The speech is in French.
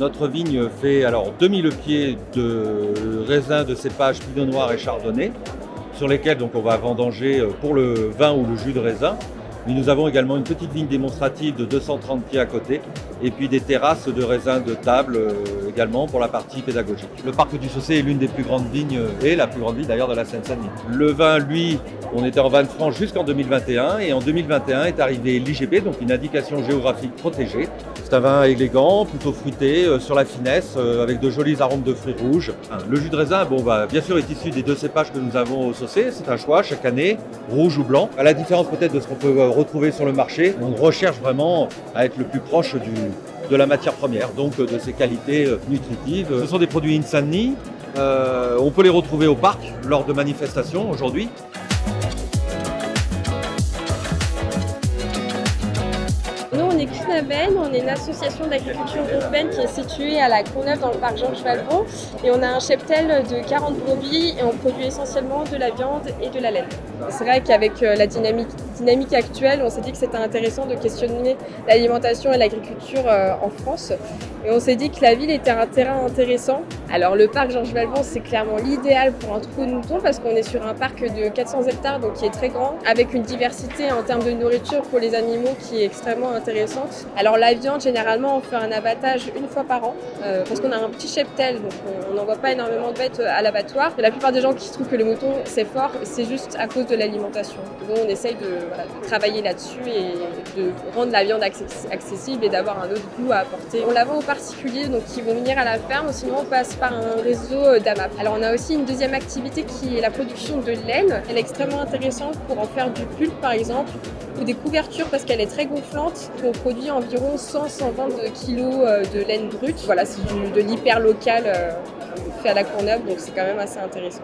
Notre vigne fait alors 2000 pieds de raisins de cépage Pinot Noir et Chardonnay, sur lesquels donc, on va vendanger pour le vin ou le jus de raisin. Mais nous avons également une petite vigne démonstrative de 230 pieds à côté et puis des terrasses de raisins de table également pour la partie pédagogique. Le parc du Saussay est l'une des plus grandes vignes et la plus grande vigne d'ailleurs de la Seine-Saint-Denis. Le vin, lui, on était en vin de France jusqu'en 2021 et en 2021 est arrivé l'IGP, donc une indication géographique protégée. C'est un vin élégant, plutôt fruité, sur la finesse, avec de jolis arômes de fruits rouges. Le jus de raisin, bien sûr, est issu des deux cépages que nous avons au Saussay. C'est un choix chaque année, rouge ou blanc. À la différence peut-être de ce qu'on peut retrouver sur le marché, on recherche vraiment à être le plus proche de la matière première, donc de ses qualités nutritives. Ce sont des produits Insani. On peut les retrouver au parc lors de manifestations aujourd'hui. Nous, on est Knaben, on est une association d'agriculture urbaine qui est située à la Courneuve dans le parc Georges Valbon. Et on a un cheptel de 40 brebis et on produit essentiellement de la viande et de la laine. C'est vrai qu'avec la dynamique actuelle, on s'est dit que c'était intéressant de questionner l'alimentation et l'agriculture en France. Et on s'est dit que la ville était un terrain intéressant. Alors le parc Georges Valbon, c'est clairement l'idéal pour un troupeau de moutons parce qu'on est sur un parc de 400 hectares, donc qui est très grand, avec une diversité en termes de nourriture pour les animaux qui est extrêmement intéressante. Alors la viande, généralement, on fait un abattage une fois par an parce qu'on a un petit cheptel, donc on n'envoie pas énormément de bêtes à l'abattoir. La plupart des gens qui trouvent que le mouton, c'est fort, c'est juste à cause de l'alimentation. Donc on essaye de travailler là-dessus et de rendre la viande accessible et d'avoir un autre goût à apporter. On la vend aux particuliers donc qui vont venir à la ferme, sinon on passe par un réseau d'AMAP. Alors on a aussi une deuxième activité qui est la production de laine. Elle est extrêmement intéressante pour en faire du pulpe par exemple, ou des couvertures parce qu'elle est très gonflante. On produit environ 100-120 kg de laine brute. Voilà, c'est de l'hyper local fait à la Courneuve, donc c'est quand même assez intéressant.